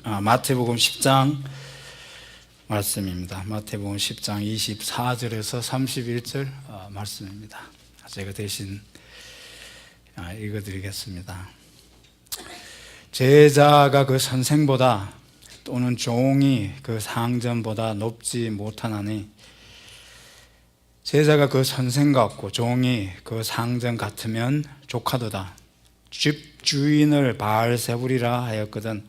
마태복음 10장 말씀입니다. 마태복음 10장 24절에서 31절 말씀입니다. 제가 대신 읽어드리겠습니다. 제자가 그 선생보다 또는 종이 그 상전보다 높지 못하나니 제자가 그 선생 같고 종이 그 상전 같으면 족하도다. 집 주인을 바알세불이라 하였거든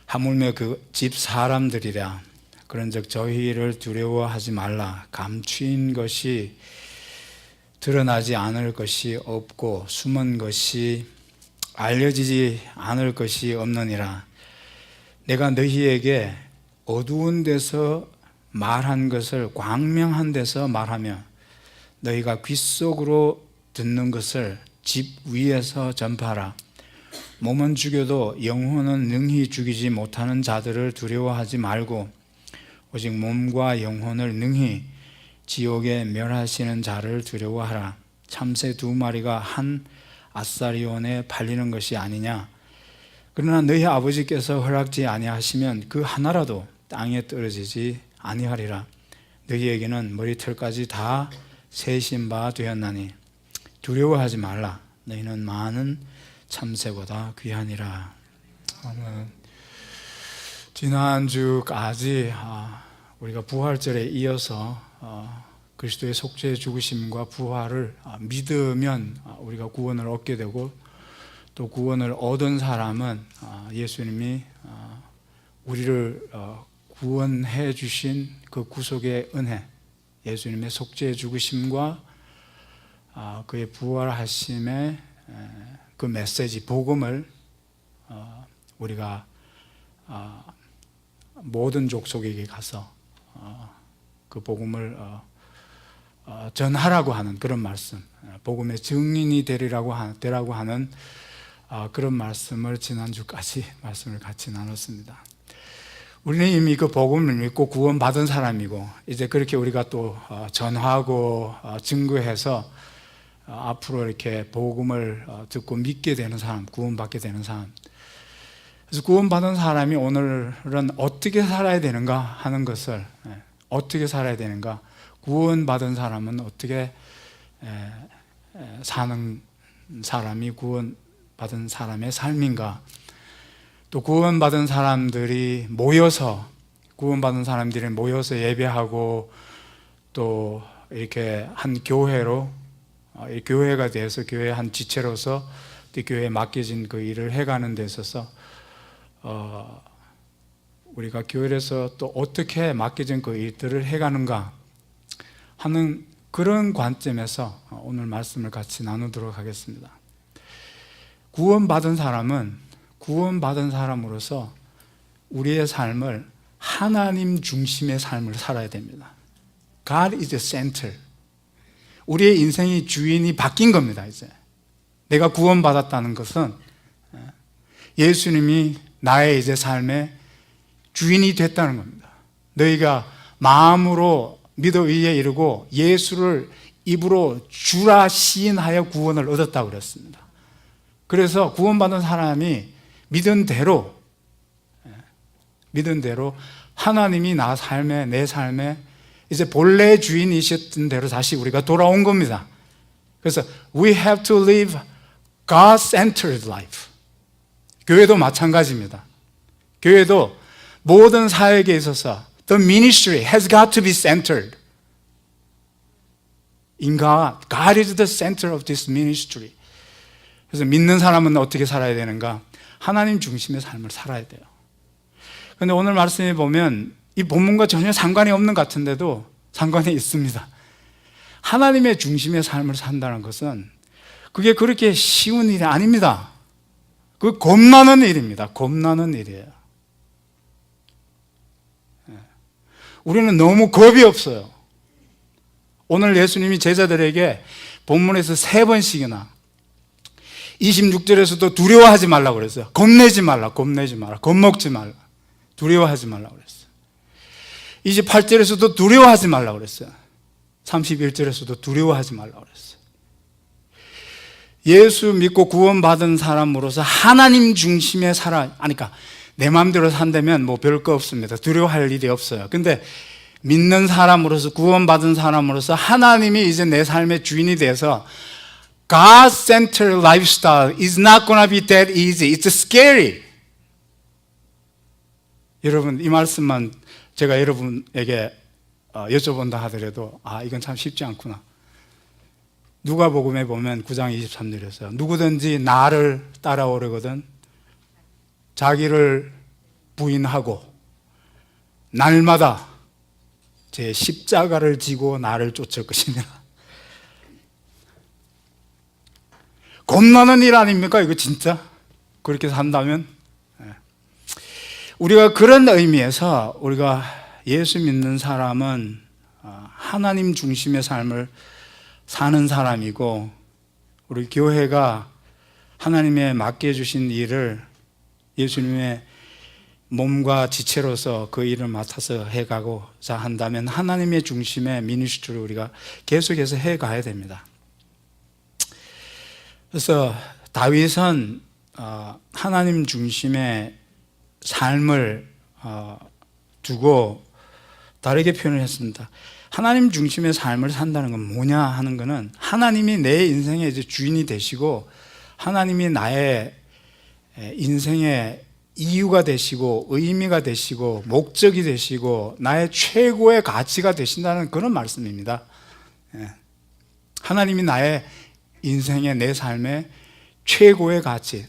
하물며 그 집 사람들이라. 그런즉 저희를 두려워하지 말라. 감추인 것이 드러나지 않을 것이 없고 숨은 것이 알려지지 않을 것이 없느니라. 내가 너희에게 어두운 데서 말한 것을 광명한 데서 말하며 너희가 귓속으로 듣는 것을 집 위에서 전파하라. 몸은 죽여도 영혼은 능히 죽이지 못하는 자들을 두려워하지 말고 오직 몸과 영혼을 능히 지옥에 멸하시는 자를 두려워하라. 참새 2마리가 한 아사리온에 팔리는 것이 아니냐. 그러나 너희 아버지께서 허락지 아니하시면 그 하나라도 땅에 떨어지지 아니하리라. 너희에게는 머리털까지 다 세신 바 되었나니 두려워하지 말라. 너희는 많은 참새보다 귀하니라. 지난주까지 우리가 부활절에 이어서 그리스도의 속죄 죽으심과 부활을 믿으면 우리가 구원을 얻게 되고 또 구원을 얻은 사람은 예수님이 우리를 구원해 주신 그 구속의 은혜, 예수님의 속죄 죽으심과 그의 부활하심의 그 메시지, 복음을 우리가 모든 족속에게 가서 그 복음을 전하라고 하는 그런 말씀, 복음의 증인이 되라고 하는 그런 말씀을 지난주까지 말씀을 같이 나눴습니다. 우리는 이미 그 복음을 믿고 구원받은 사람이고 이제 그렇게 우리가 또 전하고 증거해서 앞으로 이렇게 복음을 듣고 믿게 되는 사람, 구원받게 되는 사람. 그래서 구원받은 사람이 오늘은 어떻게 살아야 되는가 하는 것을, 어떻게 살아야 되는가, 구원받은 사람은 어떻게 사는 사람이 구원받은 사람의 삶인가, 또 구원받은 사람들이 모여서 예배하고 또 이렇게 한 교회로 교회가 돼서 교회의 한 지체로서 또 교회에 맡겨진 그 일을 해가는 데 있어서 우리가 교회에서 또 어떻게 맡겨진 그 일들을 해가는가 하는 그런 관점에서 오늘 말씀을 같이 나누도록 하겠습니다. 구원받은 사람으로서 우리의 삶을 하나님 중심의 삶을 살아야 됩니다. God is the center. 우리의 인생의 주인이 바뀐 겁니다. 이제 내가 구원받았다는 것은 예수님이 나의 이제 삶의 주인이 됐다는 겁니다. 너희가 마음으로 믿어 의에 이르고 예수를 입으로 주라 시인하여 구원을 얻었다고 그랬습니다. 그래서 구원받은 사람이 믿은 대로 하나님이 내 삶에 이제 본래 주인이셨던 대로 다시 우리가 돌아온 겁니다. 그래서 we have to live God-centered life. 교회도 마찬가지입니다. 교회도 모든 사역에 있어서 the ministry has got to be centered in God. God is the center of this ministry. 그래서 믿는 사람은 어떻게 살아야 되는가? 하나님 중심의 삶을 살아야 돼요. 그런데 오늘 말씀에 보면 이 본문과 전혀 상관이 없는 것 같은데도 상관이 있습니다. 하나님의 중심의 삶을 산다는 것은 그게 그렇게 쉬운 일이 아닙니다. 그 겁나는 일입니다. 겁나는 일이에요. 우리는 너무 겁이 없어요. 오늘 예수님이 제자들에게 본문에서 3번씩이나 26절에서도 두려워하지 말라고 그랬어요. 겁먹지 말라. 두려워하지 말라고 그랬어요. 28절에서도 두려워하지 말라고 그랬어요. 31절에서도 두려워하지 말라고 그랬어요. 예수 믿고 구원받은 사람으로서 하나님 중심의 그러니까 내 마음대로 산다면 뭐 별 거 없습니다. 두려워할 일이 없어요. 근데 믿는 사람으로서, 구원받은 사람으로서 하나님이 이제 내 삶의 주인이 돼서 God-centered lifestyle is not gonna be that easy. It's scary. 여러분, 이 말씀만 제가 여러분에게 여쭤본다 하더라도 이건 참 쉽지 않구나. 누가복음에 보면 9장 23절에서 누구든지 나를 따라오려거든 자기를 부인하고 날마다 제 십자가를 지고 나를 쫓을 것이니라. 겁나는 일 아닙니까? 이거 진짜? 그렇게 산다면? 우리가 그런 의미에서 우리가 예수 믿는 사람은 하나님 중심의 삶을 사는 사람이고, 우리 교회가 하나님의 맡겨주신 일을 예수님의 몸과 지체로서 그 일을 맡아서 해가고자 한다면 하나님의 중심의 미니스트리를 우리가 계속해서 해가야 됩니다. 그래서 다윗은 하나님 중심의 삶을 두고 다르게 표현을 했습니다. 하나님 중심의 삶을 산다는 건 뭐냐 하는 것은 하나님이 내 인생의 이제 주인이 되시고 하나님이 나의 인생의 이유가 되시고 의미가 되시고 목적이 되시고 나의 최고의 가치가 되신다는 그런 말씀입니다. 하나님이 나의 인생의 내 삶의 최고의 가치.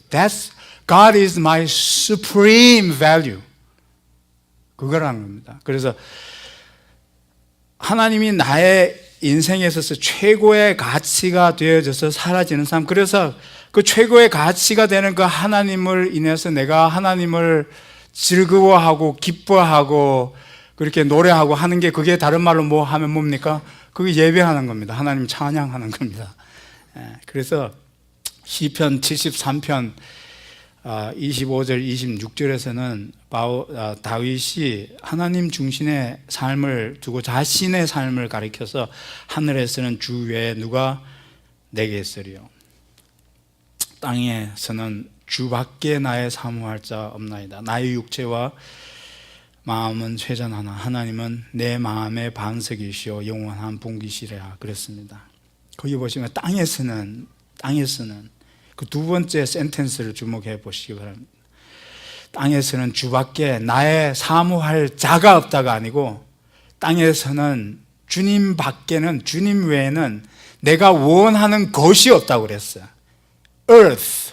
God is my supreme value. 그거라는 겁니다. 그래서 하나님이 나의 인생에 있어서 최고의 가치가 되어져서 사라지는 삶. 그래서 그 최고의 가치가 되는 그 하나님을 인해서 내가 하나님을 즐거워하고 기뻐하고 그렇게 노래하고 하는 게, 그게 다른 말로 뭐 하면 뭡니까? 그게 예배하는 겁니다. 하나님 찬양하는 겁니다. 그래서 시편 73편 25절 26절에서는 다윗이 하나님 중심의 삶을 두고 자신의 삶을 가리켜서 하늘에서는 주 외에 누가 내게 있으리요, 땅에서는 주밖에 나의 사모할 자 없나이다. 나의 육체와 마음은 쇠잔하나 하나님은 내 마음의 반석이시오 영원한 분기시라 그랬습니다. 거기 보시면 땅에서는 그 두 번째 센텐스를 주목해 보시기 바랍니다. 땅에서는 주밖에 나의 사모할 자가 없다가 아니고, 땅에서는 주님 밖에는, 주님 외에는 내가 원하는 것이 없다고 그랬어요. Earth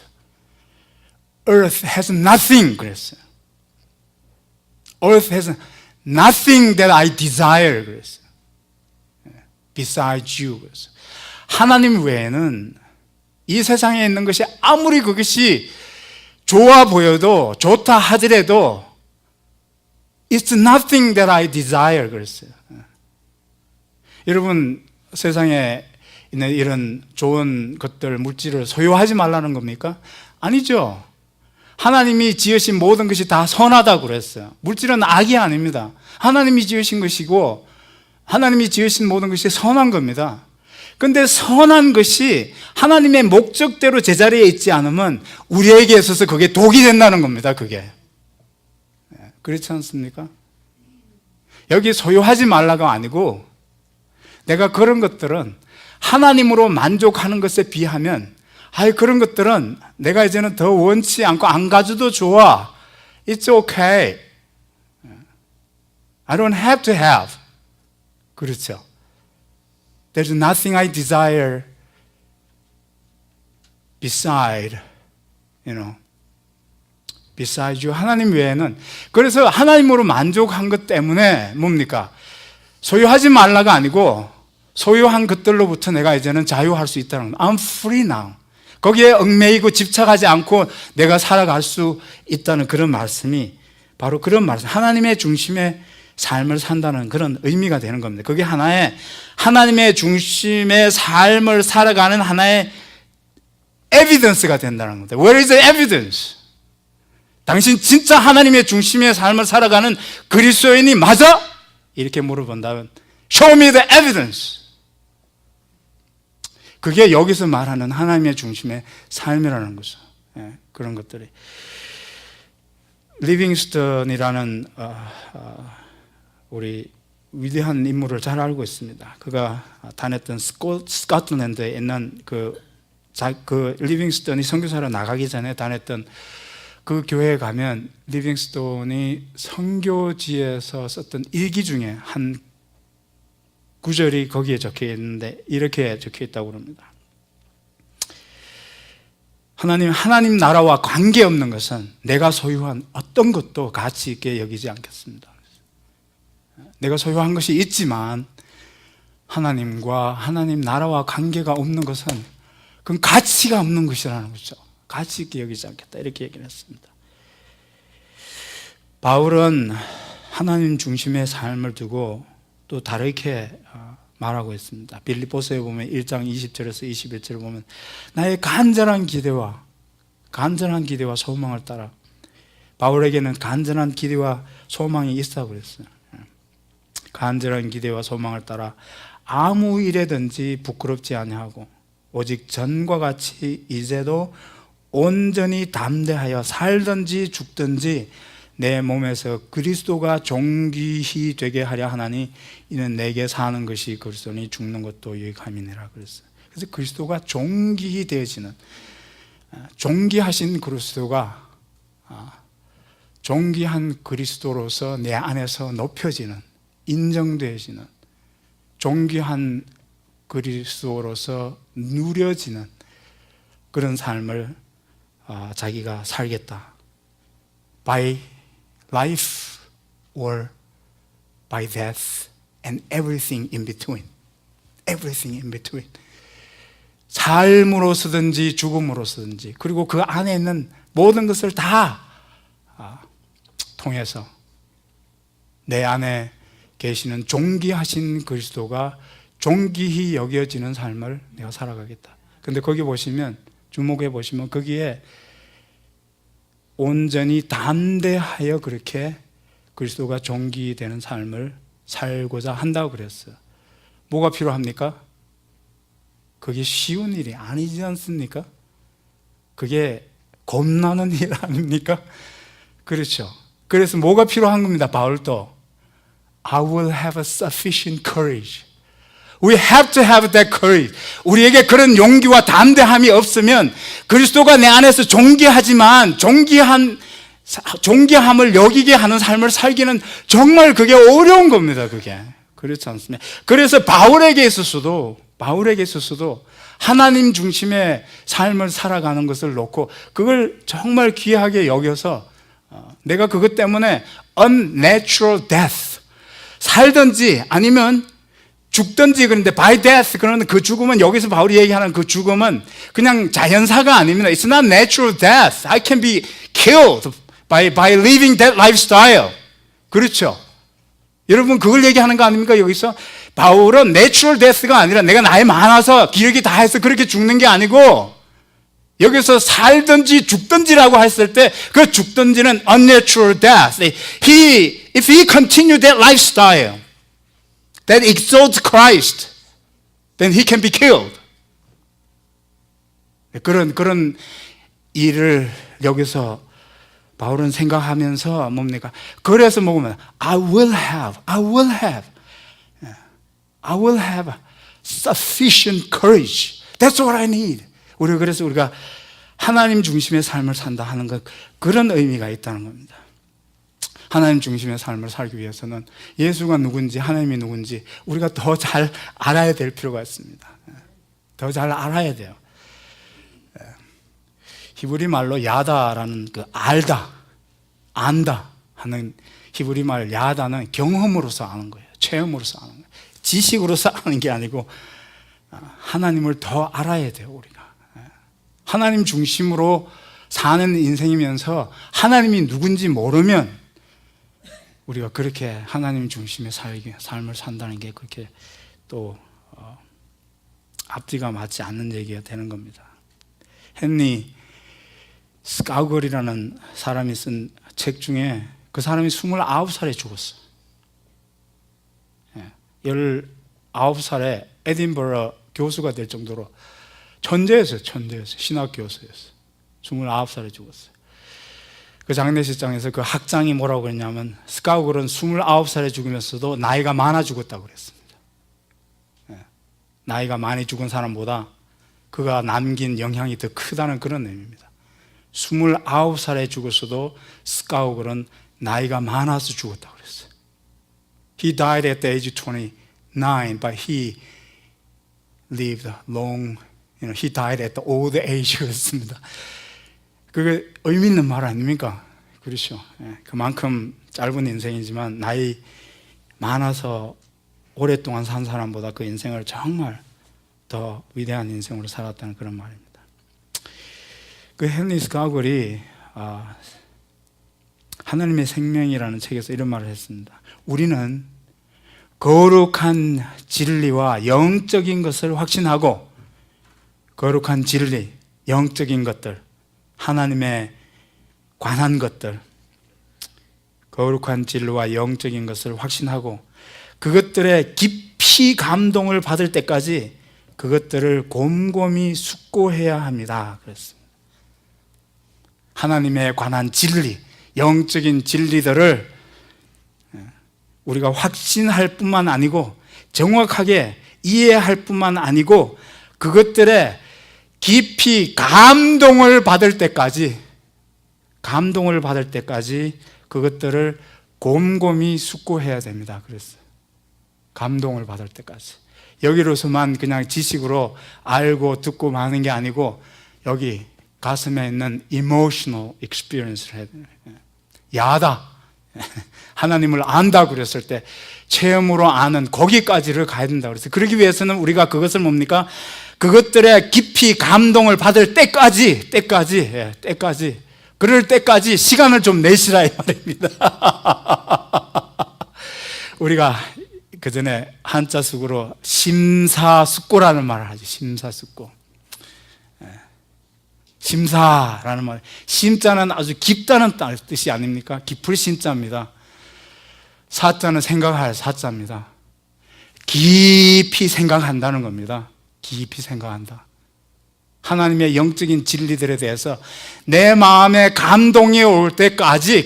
has nothing 그랬어요. Earth has nothing that I desire 그랬어요. Besides you 그랬어요. 하나님 외에는 이 세상에 있는 것이 아무리 그것이 좋아 보여도, 좋다 하더라도 It's nothing that I desire 그랬어요. 여러분, 세상에 있는 이런 좋은 것들, 물질을 소유하지 말라는 겁니까? 아니죠. 하나님이 지으신 모든 것이 다 선하다고 그랬어요. 물질은 악이 아닙니다. 하나님이 지으신 것이고 하나님이 지으신 모든 것이 선한 겁니다. 근데 선한 것이 하나님의 목적대로 제자리에 있지 않으면 우리에게 있어서 그게 독이 된다는 겁니다. 그게 그렇지 않습니까? 여기 소유하지 말라가 아니고, 내가 그런 것들은 하나님으로 만족하는 것에 비하면 그런 것들은 내가 이제는 더 원치 않고 안 가져도 좋아. It's okay. I don't have to have. 그렇죠. There's nothing I desire beside you. 하나님 외에는. 그래서 하나님으로 만족한 것 때문에 뭡니까? 소유하지 말라가 아니고 소유한 것들로부터 내가 이제는 자유할 수 있다는 거예요. I'm free now. 거기에 얽매이고 집착하지 않고 내가 살아갈 수 있다는 그런 말씀이 바로 그런 말씀, 하나님의 중심의 삶을 산다는 그런 의미가 되는 겁니다. 그게 하나의 하나님의 중심의 삶을 살아가는 하나의 에비던스가 된다는 겁니다. Where is the evidence? 당신 진짜 하나님의 중심의 삶을 살아가는 그리스도인이 맞아? 이렇게 물어본다면 Show me the evidence. 그게 여기서 말하는 하나님의 중심의 삶이라는 거죠. 그런 것들이. 리빙스턴이라는 우리 위대한 인물을 잘 알고 있습니다. 그가 다녔던 스코틀랜드에 있는 그 리빙스턴이 선교사로 나가기 전에 다녔던 그 교회에 가면 리빙스턴이 선교지에서 썼던 일기 중에 한 구절이 거기에 적혀 있는데 이렇게 적혀 있다고 합니다. 하나님 나라와 관계없는 것은 내가 소유한 어떤 것도 가치 있게 여기지 않겠습니다. 내가 소유한 것이 있지만 하나님과 하나님 나라와 관계가 없는 것은 그건 가치가 없는 것이라는 거죠. 가치 있게 여기지 않겠다 이렇게 얘기를 했습니다. 바울은 하나님 중심의 삶을 두고 또 다르게 말하고 있습니다. 빌립보서에 보면 1장 20절에서 21절을 보면 나의 간절한 기대와 소망을 따라, 바울에게는 간절한 기대와 소망이 있어 그랬어요. 간절한 기대와 소망을 따라 아무 일에든지 부끄럽지 아니하고 오직 전과 같이 이제도 온전히 담대하여 살든지 죽든지 내 몸에서 그리스도가 존귀히 되게 하려 하나니 이는 내게 사는 것이 그리스도니 죽는 것도 유익함이니라 그랬어요. 그래서 그리스도가 존귀히 되어지는, 존귀하신 그리스도가 존귀한 그리스도로서 내 안에서 높여지는, 인정되어지는, 존귀한 그리스도로서 누려지는 그런 삶을 자기가 살겠다. By life or by death and everything in between. Everything in between. 삶으로서든지 죽음으로서든지, 그리고 그 안에 있는 모든 것을 다 통해서 내 안에 계시는 존귀하신 그리스도가 존귀히 여겨지는 삶을 내가 살아가겠다. 근데 거기 보시면, 주목해 보시면 거기에 온전히 담대하여 그렇게 그리스도가 존귀히 되는 삶을 살고자 한다고 그랬어요. 뭐가 필요합니까? 그게 쉬운 일이 아니지 않습니까? 그게 겁나는 일 아닙니까? 그렇죠. 그래서 뭐가 필요한 겁니다. 바울도 I will have a sufficient courage. We have to have that courage. 우리에게 그런 용기와 담대함이 없으면 그리스도가 내 안에서 존귀하지만 존귀함을 여기게 하는 삶을 살기는 정말 그게 어려운 겁니다. 그게 그렇지 않습니까? 그래서 바울에게 있어서도 하나님 중심의 삶을 살아가는 것을 놓고 그걸 정말 귀하게 여겨서 내가 그것 때문에 unnatural death, 살든지 아니면 죽든지, 그런데 by death, 그러는 그 죽음은, 여기서 바울이 얘기하는 그 죽음은 그냥 자연사가 아닙니다. It's not natural death. I can be killed by living that lifestyle. 그렇죠. 여러분 그걸 얘기하는 거 아닙니까? 여기서 바울은 natural death가 아니라 내가 나이 많아서 기력이 다 해서 그렇게 죽는 게 아니고, 여기서 살든지 죽든지라고 했을 때 그 죽든지는 unnatural death. If he continued that lifestyle that exalts Christ, then he can be killed. 그런 일을 여기서 바울은 생각하면서 뭡니까? 그래서 먹으면 I will have sufficient courage. That's what I need. 그래서 우리가 하나님 중심의 삶을 산다 하는 것, 그런 의미가 있다는 겁니다. 하나님 중심의 삶을 살기 위해서는 예수가 누군지, 하나님이 누군지 우리가 더 잘 알아야 될 필요가 있습니다. 더 잘 알아야 돼요. 히브리 말로 야다라는 그 알다, 안다 하는 히브리 말 야다는 경험으로서 아는 거예요. 체험으로서 아는 거예요. 지식으로서 아는 게 아니고 하나님을 더 알아야 돼요. 우리가 하나님 중심으로 사는 인생이면서 하나님이 누군지 모르면 우리가 그렇게 하나님 중심의 삶을 산다는 게 그렇게 또 앞뒤가 맞지 않는 얘기가 되는 겁니다. 헨리 스카우걸이라는 사람이 쓴 책 중에 그 사람이 29살에 죽었어. 19살에 에딘버러 교수가 될 정도로 천재였어요. 신학 교수였어요. 29살에 죽었어요. 그 장례식장에서 그 학장이 뭐라고 그랬냐면 스카우글은 29살에 죽으면서도 나이가 많아 죽었다고 그랬습니다. 나이가 많이 죽은 사람보다 그가 남긴 영향이 더 크다는 그런 의미입니다. 29살에 죽었어도 스카우글은 나이가 많아서 죽었다고 그랬어요. He died at the age of 29, but he lived long, he died at the old age 그랬습니다. 그게 의미 있는 말 아닙니까? 그렇죠. 그만큼 짧은 인생이지만 나이 많아서 오랫동안 산 사람보다 그 인생을 정말 더 위대한 인생으로 살았다는 그런 말입니다. 그 헨리 스카우글이 하나님의 생명이라는 책에서 이런 말을 했습니다. 우리는 거룩한 진리와 영적인 것을 확신하고 거룩한 진리, 영적인 것들, 하나님에 관한 것들, 거룩한 진리와 영적인 것을 확신하고 그것들에 깊이 감동을 받을 때까지 그것들을 곰곰이 숙고해야 합니다. 그랬습니다. 하나님에 관한 진리, 영적인 진리들을 우리가 확신할 뿐만 아니고 정확하게 이해할 뿐만 아니고 그것들에 깊이 감동을 받을 때까지 그것들을 곰곰이 숙고해야 됩니다. 그랬어요. 감동을 받을 때까지. 여기로서만 그냥 지식으로 알고 듣고 마는 게 아니고 여기 가슴에 있는 emotional experience를 해야 돼요. 야다. 하나님을 안다 그랬을 때 체험으로 아는 거기까지를 가야 된다 그랬어요. 그러기 위해서는 우리가 그것을 뭡니까? 그것들에 깊이 감동을 받을 때까지 그럴 때까지 시간을 좀 내시라 이 말입니다. 우리가 그 전에 한자숙으로 심사숙고라는 말을 하죠. 심사숙고. 심사라는 말. 심자는 아주 깊다는 뜻이 아닙니까? 깊을 심자입니다. 사자는 생각할 사자입니다. 깊이 생각한다는 겁니다. 깊이 생각한다. 하나님의 영적인 진리들에 대해서 내 마음에 감동이 올 때까지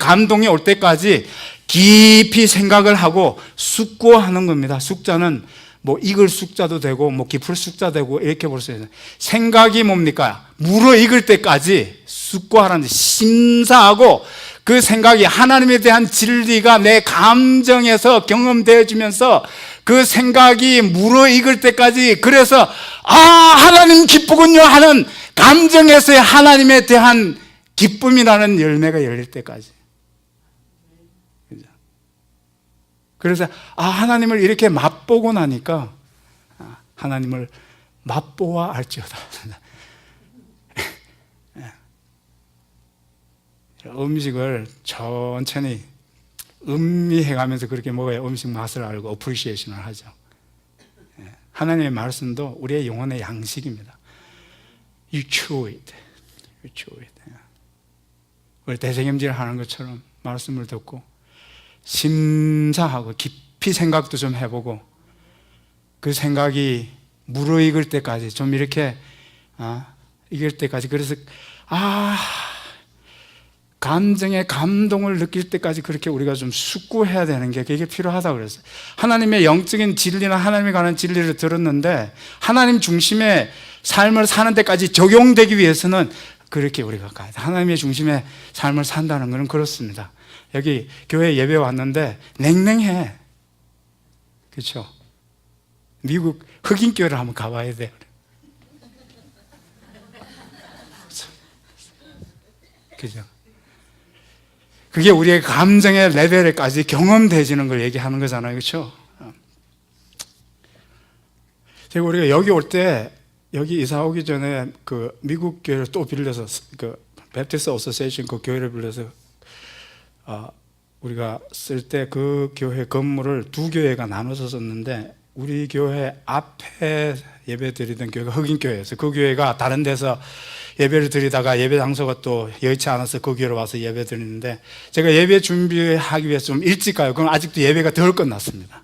깊이 생각을 하고 숙고하는 겁니다. 숙자는 뭐 익을 숙자도 되고 뭐 깊을 숙자 되고 이렇게 볼 수 있어요. 생각이 뭡니까? 무르익을 때까지 숙고하라는 심사하고 그 생각이 하나님에 대한 진리가 내 감정에서 경험되어지면서 그 생각이 무르익을 때까지 그래서 하나님 기쁘군요 하는 감정에서의 하나님에 대한 기쁨이라는 열매가 열릴 때까지. 그래서 하나님을 이렇게 맛보고 나니까 하나님을 맛보아 알지어다. 음식을 천천히 음미해가면서 그렇게 먹어야 음식 맛을 알고 어프리시에이션을 하죠. 하나님의 말씀도 우리의 영혼의 양식입니다. You chew it. 우리 대책임질 하는 것처럼 말씀을 듣고 심사하고 깊이 생각도 좀 해보고 그 생각이 무르익을 때까지 좀 이렇게 익을 때까지 그래서 감정의 감동을 느낄 때까지 그렇게 우리가 좀 숙고해야 되는 게 그게 필요하다고 그랬어요. 하나님의 영적인 진리나 하나님에 관한 진리를 들었는데 하나님 중심의 삶을 사는 데까지 적용되기 위해서는 그렇게 우리가 가야 돼. 하나님의 중심의 삶을 산다는 것은 그렇습니다. 여기 교회 예배 왔는데 냉랭해. 그렇죠? 미국 흑인 교회를 한번 가봐야 돼요. 그죠? 그게 우리의 감정의 레벨에까지 경험되지는 걸 얘기하는 거잖아요. 그렇죠? 제가 우리가 여기 올 때 여기 이사 오기 전에 그 미국 교회를 또 빌려서 그 베프티스트 어소시에이션 그 교회를 빌려서 우리가 쓸 때 그 교회 건물을 두 교회가 나눠서 썼는데 우리 교회 앞에 예배 드리던 교회가 흑인 교회였어요. 그 교회가 다른 데서 예배를 드리다가 예배 장소가 또 여의치 않아서 그 교회로 와서 예배 드리는데 제가 예배 준비하기 위해서 좀 일찍 가요. 그럼 아직도 예배가 덜 끝났습니다.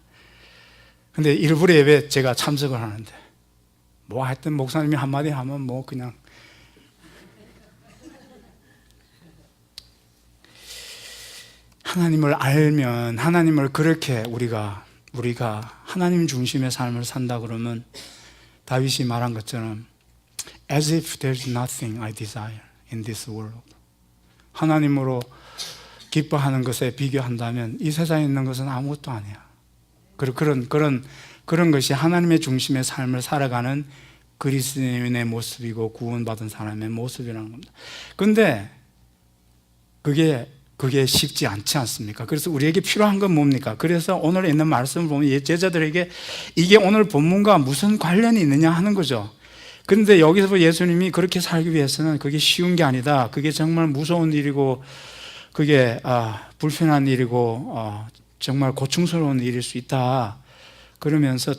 근데 일부러 예배 제가 참석을 하는데 뭐 하여튼 목사님이 한마디 하면 뭐 그냥 하나님을 알면, 하나님을 그렇게 우리가 하나님 중심의 삶을 산다 그러면 다윗이 말한 것처럼 As if there's nothing I desire in this world. 하나님으로 기뻐하는 것에 비교한다면 이 세상에 있는 것은 아무것도 아니야. 그런 것이 하나님의 중심의 삶을 살아가는 그리스도인의 모습이고 구원받은 사람의 모습이라는 겁니다. 그런데 그게 쉽지 않지 않습니까? 그래서 우리에게 필요한 건 뭡니까? 그래서 오늘 있는 말씀을 보면 제자들에게 이게 오늘 본문과 무슨 관련이 있느냐 하는 거죠. 그런데 여기서 예수님이 그렇게 살기 위해서는 그게 쉬운 게 아니다. 그게 정말 무서운 일이고 그게 불편한 일이고 정말 고충스러운 일일 수 있다. 그러면서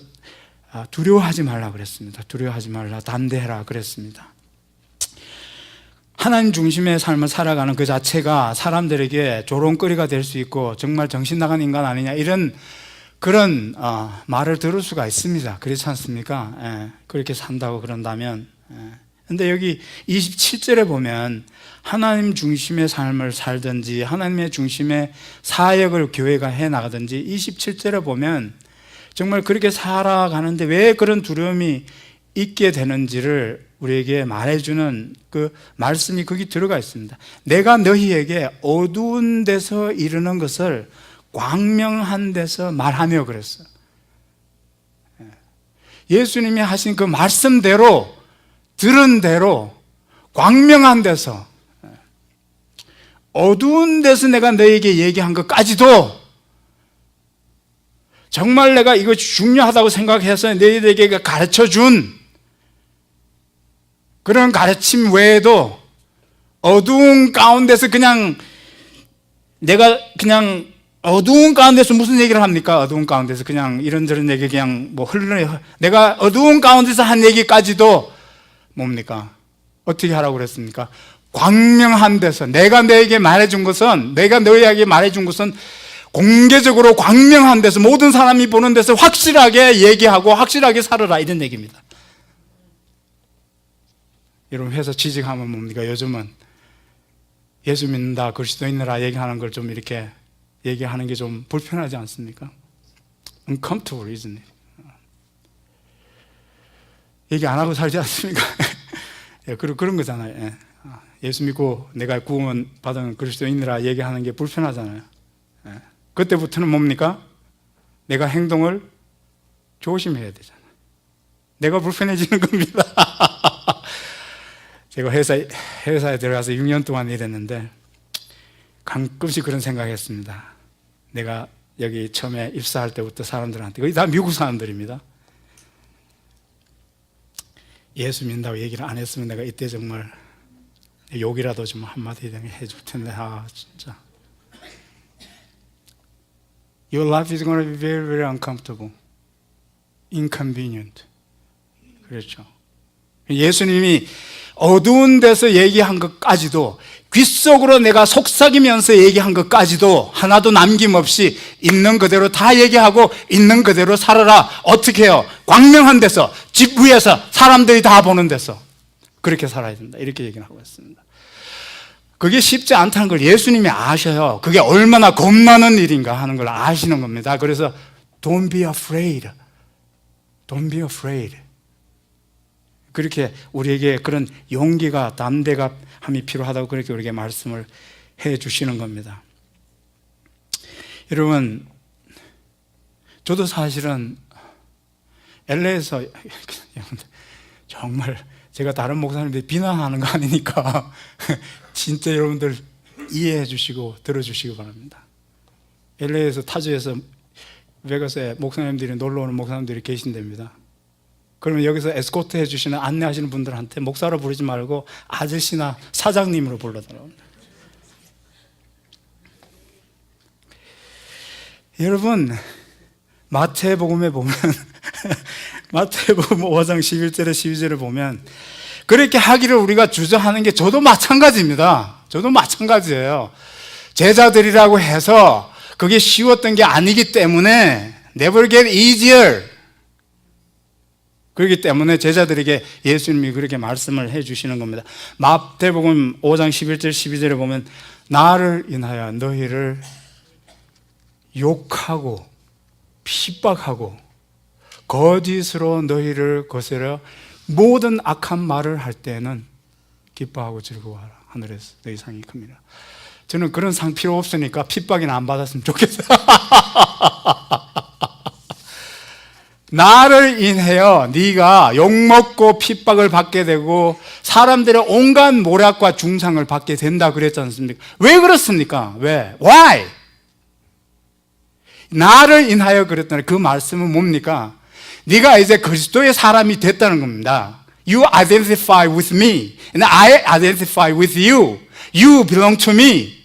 두려워하지 말라 그랬습니다. 두려워하지 말라, 담대해라 그랬습니다. 하나님 중심의 삶을 살아가는 그 자체가 사람들에게 조롱거리가 될 수 있고 정말 정신 나간 인간 아니냐 이런 그런 말을 들을 수가 있습니다. 그렇지 않습니까? 예, 그렇게 산다고 그런다면. 그런데 여기 27절에 보면 하나님 중심의 삶을 살든지 하나님의 중심의 사역을 교회가 해나가든지 27절에 보면 정말 그렇게 살아가는데 왜 그런 두려움이 있게 되는지를 우리에게 말해주는 그 말씀이 거기 들어가 있습니다. 내가 너희에게 어두운 데서 이르는 것을 광명한 데서 말하며 그랬어요. 예수님이 하신 그 말씀대로 들은 대로 광명한 데서 어두운 데서 내가 너희에게 얘기한 것까지도 정말 내가 이거 중요하다고 생각해서 너희들에게 가르쳐준 그런 가르침 외에도 어두운 가운데서 그냥 내가 그냥 어두운 가운데서 무슨 얘기를 합니까? 어두운 가운데서 그냥 이런저런 얘기 그냥 뭐 흘러내 내가 어두운 가운데서 한 얘기까지도 뭡니까? 어떻게 하라고 그랬습니까? 광명한 데서 내가 너에게 말해준 것은 내가 너희에게 말해준 것은 공개적으로 광명한 데서 모든 사람이 보는 데서 확실하게 얘기하고 확실하게 살아라 이런 얘기입니다. 여러분 회사 취직하면 뭡니까? 요즘은 예수 믿는다 그리스도인이라 얘기하는 걸 좀 이렇게 얘기하는 게 좀 불편하지 않습니까? uncomfortable, isn't it? 얘기 안 하고 살지 않습니까? 예, 그런 거잖아요. 예. 예수 믿고 내가 구원 받은 그리스도인이라 얘기하는 게 불편하잖아요. 예. 그때부터는 뭡니까? 내가 행동을 조심해야 되잖아요. 내가 불편해지는 겁니다. 제가 회사에 들어가서 6년 동안 일했는데 가끔씩 그런 생각했습니다. 내가 여기 처음에 입사할 때부터 사람들한테 거의 다 미국 사람들입니다. 예수 믿는다고 얘기를 안 했으면 내가 이때 정말 욕이라도 좀 한마디 해줄 텐데 진짜 Your life is going to be very, very uncomfortable, inconvenient. 그렇죠. 예수님이 어두운 데서 얘기한 것까지도 귓속으로 내가 속삭이면서 얘기한 것까지도 하나도 남김없이 있는 그대로 다 얘기하고 있는 그대로 살아라. 어떻게 해요? 광명한 데서, 집 위에서, 사람들이 다 보는 데서 그렇게 살아야 된다. 이렇게 얘기를 하고 있습니다. 그게 쉽지 않다는 걸 예수님이 아셔요. 그게 얼마나 겁나는 일인가 하는 걸 아시는 겁니다. 그래서 Don't be afraid. Don't be afraid. 그렇게 우리에게 그런 용기가 담대감이 필요하다고 그렇게 우리에게 말씀을 해 주시는 겁니다. 여러분, 저도 사실은 LA에서 정말 제가 다른 목사님들 비난하는 거 아니니까 진짜 여러분들 이해해 주시고 들어주시기 바랍니다. LA에서 타주에서 베가스에 목사님들이 놀러 오는 목사님들이 계신답니다. 그러면 여기서 에스코트 해주시는 안내하시는 분들한테 목사로 부르지 말고 아저씨나 사장님으로 불러달라고. 여러분, 마태복음에 보면 마태복음 5장 11절에 12절에 보면 그렇게 하기를 우리가 주저하는 게 저도 마찬가지입니다. 저도 마찬가지예요. 제자들이라고 해서 그게 쉬웠던 게 아니기 때문에 never get easier. 그렇기 때문에 제자들에게 예수님이 그렇게 말씀을 해 주시는 겁니다. 마태복음 5장 11절 12절에 보면 나를 인하여 너희를 욕하고 핍박하고 거짓으로 너희를 거스려 모든 악한 말을 할 때는 기뻐하고 즐거워하라. 하늘에서 너희 상이 큽니다. 저는 그런 상 필요 없으니까 핍박이나 안 받았으면 좋겠어요. 나를 인하여 네가 욕먹고 핍박을 받게 되고 사람들의 온갖 모략과 중상을 받게 된다 그랬지 않습니까? 왜 그렇습니까? 왜? Why? 나를 인하여 그랬다는 그 말씀은 뭡니까? 네가 이제 그리스도의 사람이 됐다는 겁니다. You identify with me and I identify with you. You belong to me.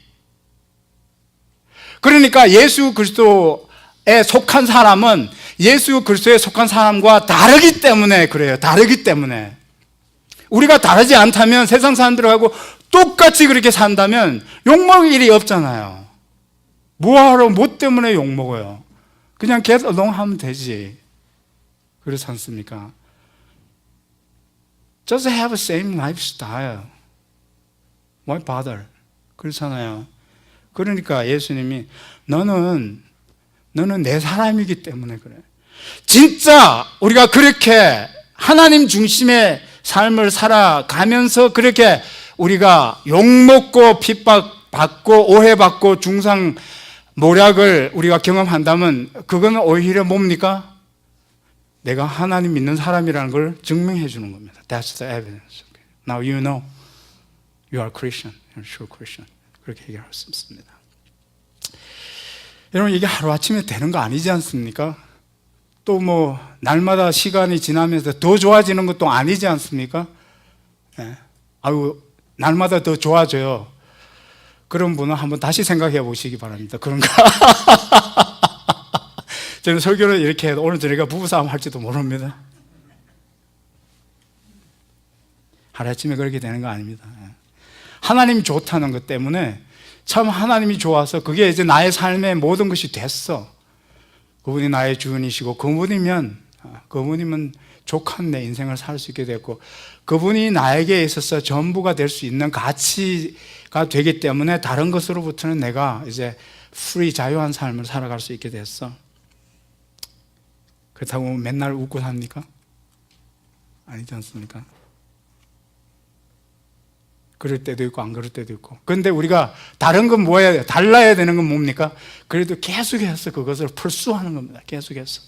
그러니까 예수 그리스도에 속한 사람은 예수 그리스도에 속한 사람과 다르기 때문에 그래요. 다르기 때문에. 우리가 다르지 않다면 세상 사람들하고 똑같이 그렇게 산다면 욕먹을 일이 없잖아요. 뭐하러 뭐 때문에 욕먹어요? 그냥 get along 하면 되지. 그렇지 않습니까? Just have the same lifestyle. Why bother? 그렇잖아요. 그러니까 예수님이 너는 내 사람이기 때문에 그래. 진짜 우리가 그렇게 하나님 중심의 삶을 살아가면서 그렇게 우리가 욕먹고 핍박받고 오해받고 중상 모략을 우리가 경험한다면 그건 오히려 뭡니까? 내가 하나님 믿는 사람이라는 걸 증명해 주는 겁니다. That's the evidence. Now you know you are Christian. You're a true Christian. 그렇게 얘기할 수 있습니다. 여러분 이게 하루아침에 되는 거 아니지 않습니까? 또 뭐 날마다 시간이 지나면서 더 좋아지는 것도 아니지 않습니까? 네. 아유 날마다 더 좋아져요. 그런 분은 한번 다시 생각해 보시기 바랍니다. 그런가? 저는 설교를 이렇게 해도 오늘 저희가 부부싸움 할지도 모릅니다. 하루아침에 그렇게 되는 거 아닙니다. 하나님이 좋다는 것 때문에 참 하나님이 좋아서 그게 이제 나의 삶의 모든 것이 됐어. 그분이 나의 주인이시고 그분이면 족한 내 인생을 살 수 있게 됐고 그분이 나에게 있어서 전부가 될 수 있는 가치가 되기 때문에 다른 것으로부터는 내가 이제 free 자유한 삶을 살아갈 수 있게 됐어. 그렇다고 맨날 웃고 삽니까? 아니지 않습니까? 그럴 때도 있고 안 그럴 때도 있고. 그런데 우리가 다른 건 뭐예요? 달라야 되는 건 뭡니까? 그래도 계속해서 그것을 펄수하는 겁니다. 계속해서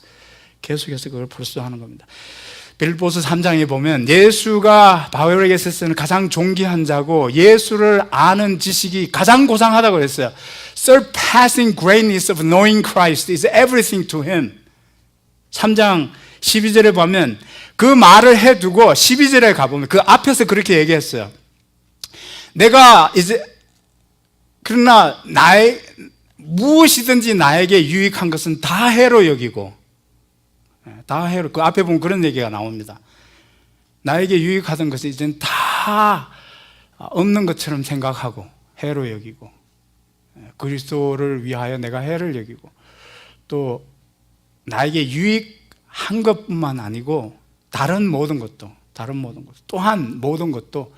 그걸 펄수하는 겁니다. 빌보스 3장에 보면 예수가 바울에게 있어서는 가장 존귀한 자고 예수를 아는 지식이 가장 고상하다고 그랬어요. Surpassing greatness of knowing Christ is everything to him. 3장 12절에 보면 그 말을 해두고 12절에 가보면 그 앞에서 그렇게 얘기했어요. 내가 이제 그러나 무엇이든지 나에게 유익한 것은 다 해로 여기고 다 해로 그 앞에 보면 그런 얘기가 나옵니다. 나에게 유익하던 것은 이제는 다 없는 것처럼 생각하고 해로 여기고 그리스도를 위하여 내가 해를 여기고 또 나에게 유익한 것뿐만 아니고 다른 모든 것 또한 모든 것도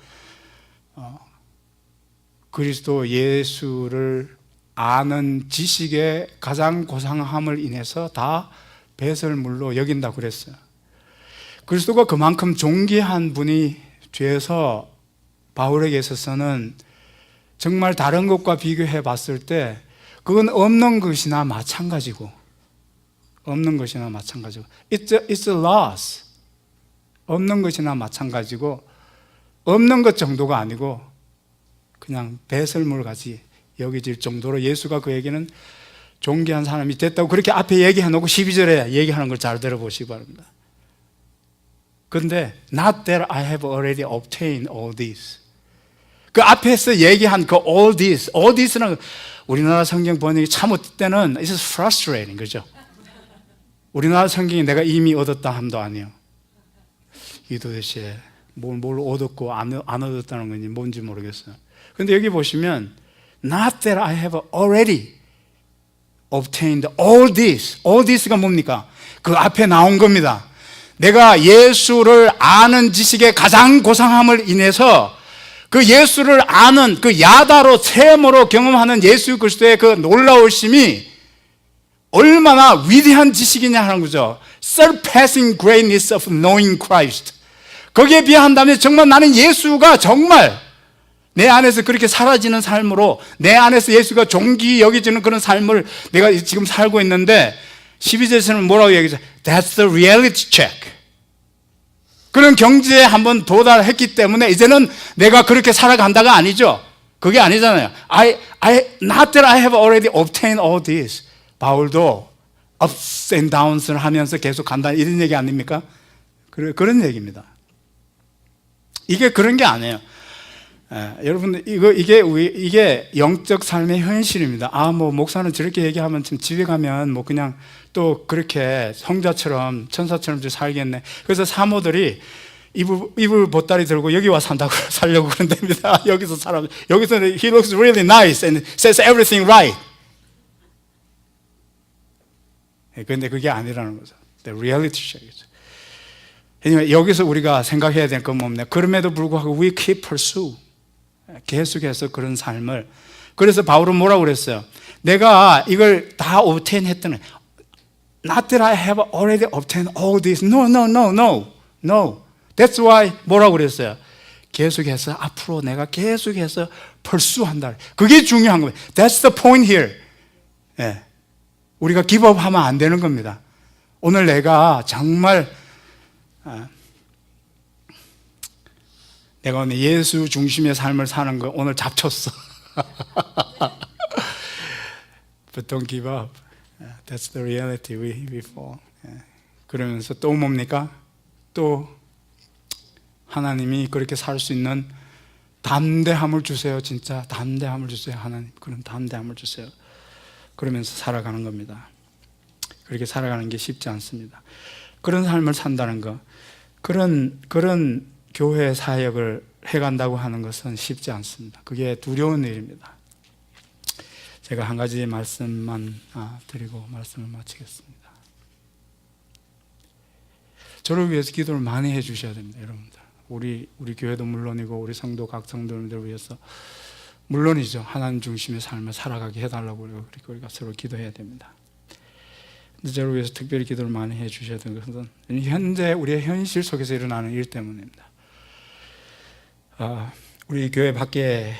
그리스도 예수를 아는 지식의 가장 고상함을 인해서 다 배설물로 여긴다고 그랬어요. 그리스도가 그만큼 존귀한 분이 돼서 바울에게 있어서는 정말 다른 것과 비교해 봤을 때 그건 없는 것이나 마찬가지고 It's a loss. 없는 것이나 마찬가지고 없는 것 정도가 아니고 그냥 배설물 같이 여겨질 정도로 예수가 그에게는 존귀한 사람이 됐다고 그렇게 앞에 얘기해 놓고 12절에 얘기하는 걸 잘 들어보시기 바랍니다. 그런데 Not that I have already obtained all this. 그 앞에서 얘기한 그 all this는 우리나라 성경 번역이 참 어떨 때는 It's frustrating, 그죠? 우리나라 성경이 내가 이미 얻었다 함도 아니에요. 이 도대체 뭘 얻었고 안 얻었다는 건지 뭔지 모르겠어요. 그런데 여기 보시면 Not that I have already obtained all this. All this가 뭡니까? 그 앞에 나온 겁니다. 내가 예수를 아는 지식의 가장 고상함을 인해서 그 예수를 아는 그 야다로 체험으로 경험하는 예수 그리스도의 그 놀라우심이 얼마나 위대한 지식이냐 하는 거죠. Surpassing greatness of knowing Christ. 거기에 비한다면 정말 나는 예수가 정말 내 안에서 그렇게 사라지는 삶으로, 내 안에서 예수가 존귀 여겨지는 그런 삶을 내가 지금 살고 있는데, 12절에서는 뭐라고 얘기하죠? That's the reality check. 그런 경지에 한번 도달했기 때문에 이제는 내가 그렇게 살아간다가 아니죠. 그게 아니잖아요. Not that I have already obtained all this. 바울도 ups and downs를 하면서 계속 간다, 이런 얘기 아닙니까? 그런 얘기입니다. 이게 그런 게 아니에요. 여러분, 이게 영적 삶의 현실입니다. 뭐 목사는 저렇게 얘기하면 지금 집에 가면 뭐 그냥 또 그렇게 성자처럼 천사처럼 살겠네. 그래서 사모들이 이불 보따리 들고 여기 와서 살려고 그런답니다. 여기서는 he looks really nice and says everything right. 그런데 그게 아니라는 거죠. The reality check이죠. 여기서 우리가 생각해야 될 건 뭡니까? 그럼에도 불구하고 we keep pursue. 계속해서 그런 삶을. 그래서 바울은 뭐라고 그랬어요? 내가 이걸 다 obtain 했더니 Not that I have already obtained all this. No. That's why 뭐라고 그랬어요? 계속해서 앞으로 내가 계속해서 pursue한다. 그게 중요한 거예요. That's the point here. 우리가 기법하면 안 되는 겁니다. 오늘 내가 정말 내가 오늘 예수 중심의 삶을 사는 거 오늘 잡쳤어. But don't give up. That's the reality we fall. 그러면서 또 뭡니까? 또 하나님이 그렇게 살 수 있는 담대함을 주세요. 진짜 담대함을 주세요. 하나님, 그런 담대함을 주세요. 그러면서 살아가는 겁니다. 그렇게 살아가는 게 쉽지 않습니다. 그런 삶을 산다는 거, 그런 교회 사역을 해간다고 하는 것은 쉽지 않습니다. 그게 두려운 일입니다. 제가 한 가지 말씀만 드리고 말씀을 마치겠습니다. 저를 위해서 기도를 많이 해 주셔야 됩니다, 여러분들. 우리 교회도 물론이고 우리 성도 각 성도님들을 위해서 물론이죠. 하나님 중심의 삶을 살아가게 해달라고 우리가 서로 기도해야 됩니다. 근데 저를 위해서 특별히 기도를 많이 해 주셔야 되는 것은 현재 우리의 현실 속에서 일어나는 일 때문입니다. 우리 교회 밖에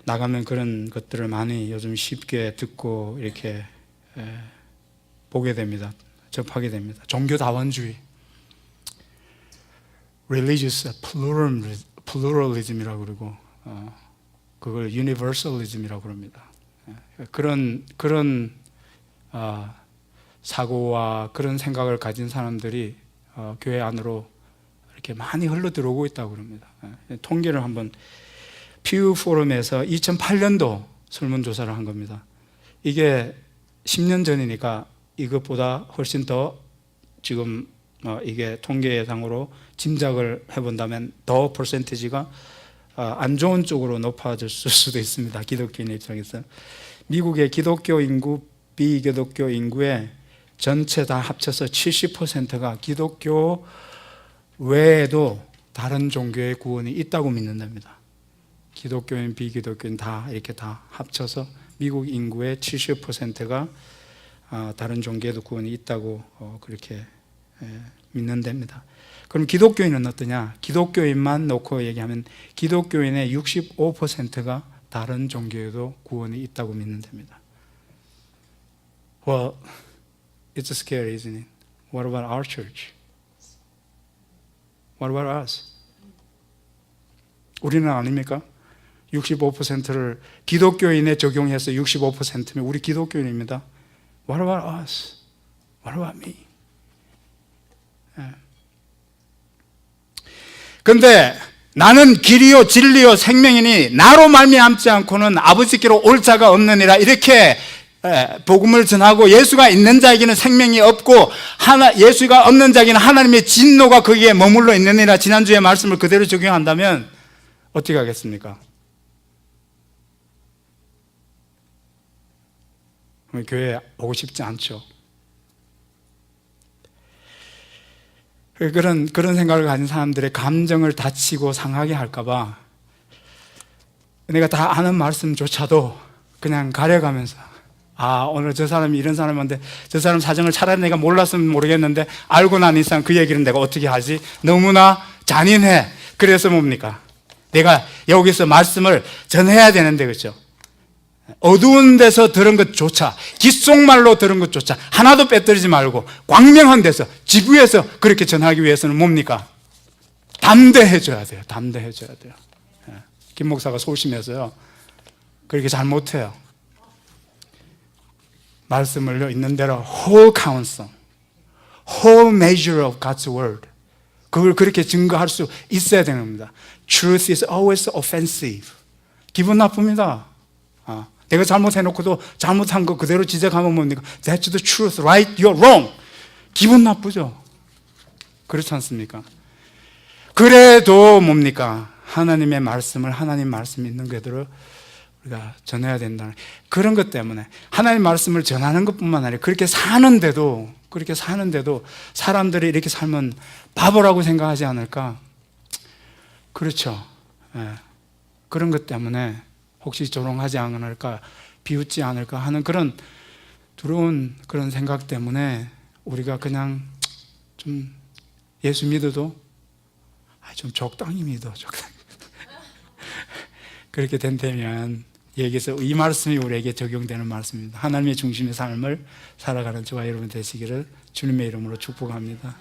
나가면 그런 것들을 많이 요즘 쉽게 듣고 이렇게 보게 됩니다. 접하게 됩니다. 종교다원주의, religious pluralism이라고 그러고 그걸 universalism이라고 그럽니다. 그런 사고와 그런 생각을 가진 사람들이 교회 안으로 이렇게 많이 흘러 들어오고 있다고 그럽니다. 통계를 한번 퓨 포럼에서 2008년도 설문조사를 한 겁니다. 이게 10년 전이니까 이것보다 훨씬 더 지금 이게 통계상으로 짐작을 해본다면 더 퍼센티지가 안 좋은 쪽으로 높아질 수도 있습니다. 기독교인 입장에서. 미국의 기독교 인구, 비기독교 인구의 전체 다 합쳐서 70%가 기독교 외에도 다른 종교의 구원이 있다고 믿는답니다. 기독교인, 비기독교인 다 이렇게 다 합쳐서 미국 인구의 70%가 다른 종교에도 구원이 있다고 그렇게 믿는답니다. 그럼 기독교인은 어떠냐? 기독교인만 놓고 얘기하면 기독교인의 65%가 다른 종교에도 구원이 있다고 믿는답니다. Well, it's scary, isn't it? What about our church? What about us? 우리는 아닙니까? 65%를 기독교인에 적용해서 65%면 우리 기독교인입니다. What about us? What about me? 그런데 나는 길이요 진리요 생명이니 나로 말미암지 않고는 아버지께로 올 자가 없느니라, 이렇게 복음을 전하고 예수가 있는 자에게는 생명이 없고 예수가 없는 자에게는 하나님의 진노가 거기에 머물러 있느니라. 지난주에 말씀을 그대로 적용한다면 어떻게 하겠습니까? 교회 오고 싶지 않죠. 그런 생각을 가진 사람들의 감정을 다치고 상하게 할까봐 내가 다 아는 말씀조차도 그냥 가려가면서 오늘 저 사람이 이런 사람인데 저 사람 사정을 차라리 내가 몰랐으면 모르겠는데 알고 난 이상 그 얘기를 내가 어떻게 하지? 너무나 잔인해. 그래서 뭡니까? 내가 여기서 말씀을 전해야 되는데, 그렇죠? 어두운 데서 들은 것조차, 귓속말로 들은 것조차 하나도 빼뜨리지 말고 광명한 데서, 지부에서 그렇게 전하기 위해서는 뭡니까? 담대해져야 돼요. 담대해져야 돼요. 김 목사가 소심해서요, 그렇게 잘 못해요. 말씀을 있는 대로 whole counsel, whole measure of God's word, 그걸 그렇게 증거할 수 있어야 되는 겁니다. Truth is always offensive. 기분 나쁩니다. 내가 잘못해놓고도 잘못한 거 그대로 지적하면 뭡니까? That's the truth, right? You're wrong. 기분 나쁘죠? 그렇지 않습니까? 그래도 뭡니까? 하나님의 말씀을 하나님 말씀이 있는 그대로 우리가 전해야 된다는 그런 것 때문에 하나님 말씀을 전하는 것뿐만 아니라 그렇게 사는데도 사람들이 이렇게 살면 바보라고 생각하지 않을까? 그렇죠. 그런 것 때문에 혹시 조롱하지 않을까, 비웃지 않을까 하는 그런 두려운 그런 생각 때문에 우리가 그냥 좀 예수 믿어도 좀 적당히 믿어, 적당히. 그렇게 된다면 여기서 이 말씀이 우리에게 적용되는 말씀입니다. 하나님의 중심의 삶을 살아가는 저와 여러분 되시기를 주님의 이름으로 축복합니다.